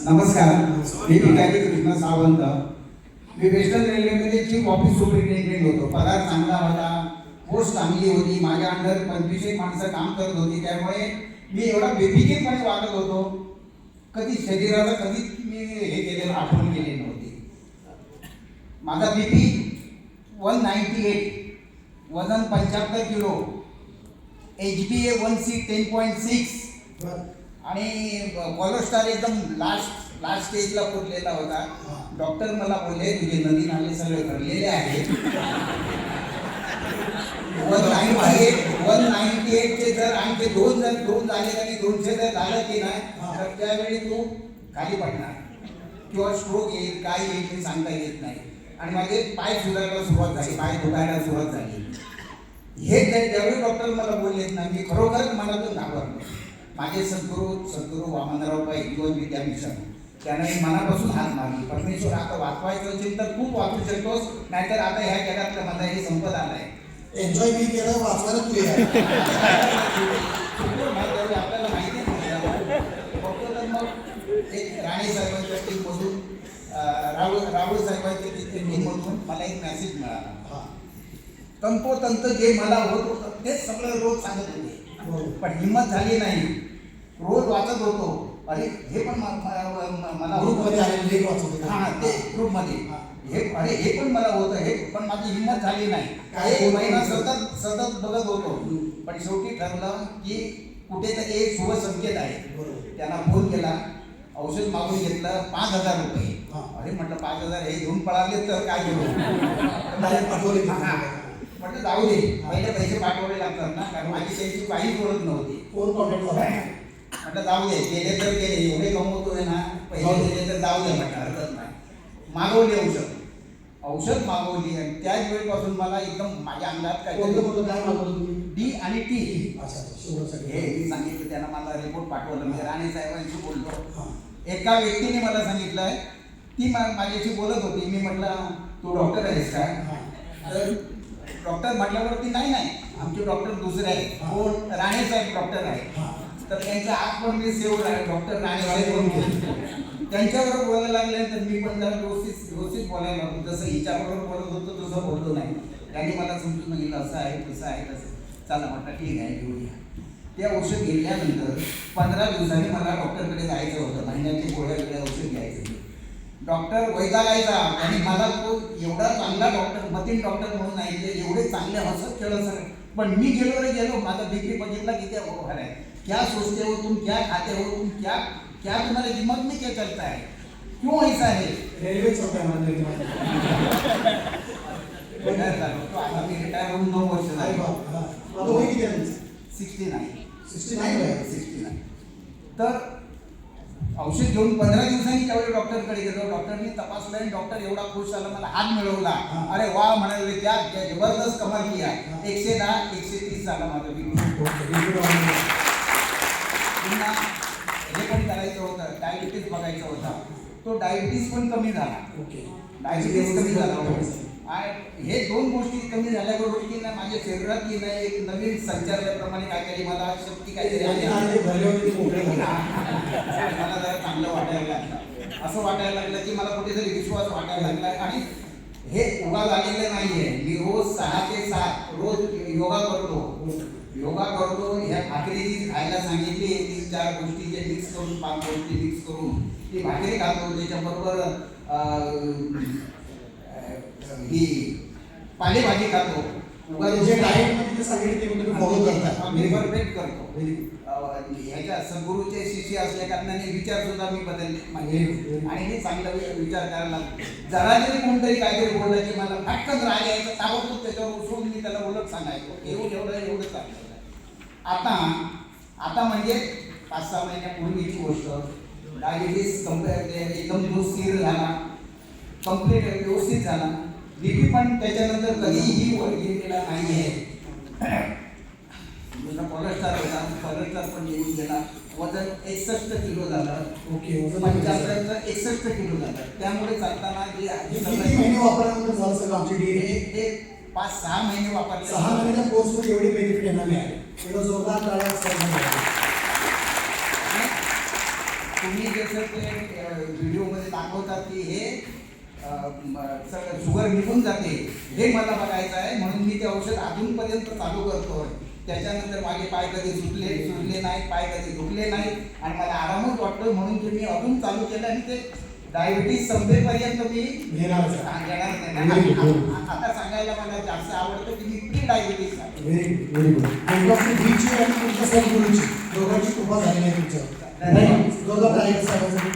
नमस्कार, मी भिकाजी कृष्ण सावंत. मी वेस्टर्न रेल्वेमध्ये chief office superintendent होतो. पगार चांगला होता, पोस्ट चांगली होती, माझ्या अंडर 25 माणसं काम करत होती. त्यामुळे मी एवढा बेफिकीरपणे वागत होतो. कधी शरीराला कधी मी हे केलेलं आठवण केली नव्हती. माझा BP 198, वजन 75 किलो, HbA1c 10.6 आणि कोलेस्ट्रॉल एकदम लास्ट स्टेजला पोचलेला होता. डॉक्टर मला बोलले तुझे नदी नाले सगळे भरलेले आहेत. 198चे जर आमचे दोन झाले आणि 200 जर झालं की नाही तर त्यावेळी तू खाली पडणार किंवा स्ट्रोक येईल, काय येईल हे सांगता येत नाही. आणि माझे पाय सुधारायला सुरुवात झाली, पाय दुखायला सुरुवात झाली. हे ज्यावेळी डॉक्टर मला बोललेत ना, मी खरोखरच मनातून घाबरलो. माझे सद्गुरू वामनराव पै जीवन विद्या मिशन त्याने मनापासून हात मारली. परमेश्वर आता वाचवायचं असेल तर खूप वाचू शकतोस, नाहीतर आता ह्या जगातलं माझा हे संपत आलाय. एन्जॉय मी केलं, वाचवायला तू आपल्याला माहिती नाही. फक्त तर मग एक राणे साहेबांच्या टीममधून राहुल साहेबांच्या टीममधून मला एक मेसेज मिळाला. तंतोतंत जे मला होत होतं तेच सगळं रोज सांगत होते, पण हिंमत झाली नाही. रोज वाचत होतो. अरे हे पण मला ग्रुपमध्ये आलेले हां ते ग्रुपमध्ये हे पण मला होतं, हे पण माझी हिंमत झाली नाही. एक महिना सतत बघत होतो, पण शेवटी ठरलं की कुठेतरी एक शुभ संकेत आहे. त्यांना फोन केला, औषध मागून घेतलं, 5,000 रुपये. अरे म्हटलं 5,000 हे घेऊन पळाले तर काय करू. म्हटलं जाऊ दे, पहिले पैसे पाठवावे लागतात ना, कारण माझी त्यांची काहीच ओळख नव्हती. फोन कॉन्टॅक्ट झाला. म्हटलं जाऊ दे, गेले तर गेले, एवढे कमवतोय ना, पैसे गेले तर जाऊ दे म्हटलं, हरकत नाही. मागवली औषध मागवली आणि त्याच वेळेपासून मला एकदम माझ्या अंगात काय D आणि T हे मी सांगितलं. त्यांना मला रिपोर्ट पाठवलं. मी राणे साहेबांशी बोललो. एका व्यक्तीने मला सांगितलंय, ती माझ्याशी बोलत होती. मी म्हटलं तू डॉक्टर आहेस का? तर डॉक्टर म्हटल्यावरती नाही आमचे डॉक्टर दुसरे आहेत. कोण? राणे साहेब डॉक्टर आहे. तर त्यांचा हात पण मी सेव्ह आहे, डॉक्टर राणे साहेब. त्यांच्याबरोबर बोलायला लागल्यानंतर मी पण जरा व्यवस्थित बोलायला लागलो. जसं हिच्याबरोबर बोलत होतो तसं बोललो नाही. त्यांनी मला समजून सांगितलं असं आहे तसं आहे तसं. चला म्हटलं ठीक आहे घेऊया. ते औषध घेतल्यानंतर 15 दिवसांनी मला डॉक्टरकडे जायचं होतं. महिन्याची गोळ्या वेगळ्या औषध घ्यायचं. डॉक्टर वैतागायचा आणि मला तो एवढा चांगला डॉक्टर, मतीन डॉक्टर म्हणून ऐकले, एवढे चांगले हसत खेळत सर. पण मी गेलो माझा BP बघितला किती अवघड आहे. क्या सोचते हो तुम, क्या खाते हो तुम, क्या तुम्हारे दिमाग में क्या चलता है, क्यों ऐसा है. रेल्वे चौक्या आता मी रिटायर होऊन 9 वर्ष झाली. 69. तर औषध घेऊन 15 दिवसांनी त्यावेळी डॉक्टरकडे गेलो. डॉक्टरनी तपासलं आणि डॉक्टर एवढा खुश झाला, मला हात मिळवला. अरे वा म्हणाले, क्या जबरदस्त कमाल किया. 110 130 झाला माझं BP. पुन्हा हे पण करायचं होतं, डायबिटीस बघायचं होता. तो डायबिटीस पण कमी झाला. डायबिटीस कमी झाला. हे 2 गोष्टी कमी झाल्याबरोबर की ना माझ्या शरीरात की नाही एक नवीन संचारल्याप्रमाणे काहीतरी मला शक्ती काहीतरी आली. मला जरा चांगलं वाटायला लागलं. असं वाटायला लागलं की मला कुठेतरी विश्वास वाटायला लागला. आणि हे उगा झालेलं नाहीये. मी रोज 6 ते 7 रोज योगा करतो. ह्या भाकरी जी खायला सांगितली 3-4 गोष्टी जे मिक्स करून 5 गोष्टी मिक्स करून ती भाकरी खातो. त्याच्याबरोबर ही पालेभाजी खातो. परफेक्ट करतो. ह्याच्या सद्गुरूचे शिष्य असल्या कारणाने विचार सुद्धा मी बदलले आणि हे चांगला विचार करायला लागलो. जरा जरी कोणतरी काहीतरी बोललं की मला फटकन राग यायचं, ताबडतोब त्याच्यावर उचलून मी त्याला उलट सांगायचो. एवढं चाललं. आता म्हणजे 5-6 महिन्यापूर्वीची गोष्ट. डायबिटीस एकदम जो स्थिर झाला, कंप्लीट व्यवस्थित झाला. BP पण त्याच्यानंतर कधीही वर गेलेला नाही आहे. कोलेस्ट्रॉल पण येऊन गेला. वजन 61 किलो झालं. 75 61 किलो झालं. त्यामुळे चालताना जे 5-6 महिने वापरले. 6 महिन्याच्या कोर्समध्ये एवढे बेनिफिट येणार नाही. थोडं जोरदार टाळ्या वाजवा. तुम्ही जसं ते व्हिडिओमध्ये दाखवतात की हे सगळं शुगर निघून जाते, हे मला बघायचं आहे म्हणून मी ते औषध अजूनपर्यंत चालू करतोय. त्याच्यानंतर माझे पाय कधी सुजले नाही, पाय कधी दुखले नाही आणि मला आरामच वाटतो म्हणून ते मी अजून चालू केलं आणि ते डायबिटीज संपेपर्यंत मी घेणार आहे. सांगणार Very good. नाही. आता सांगायला मला जास्त आवडतं की मी प्री डायबिटीज आहे. Very good, very good. Doctor बीची आणि तुमच्या सद्गुरूची दोघांची कृपा झाली आहे तुमच्यावर. जोरदार टाळ्या वाजवा.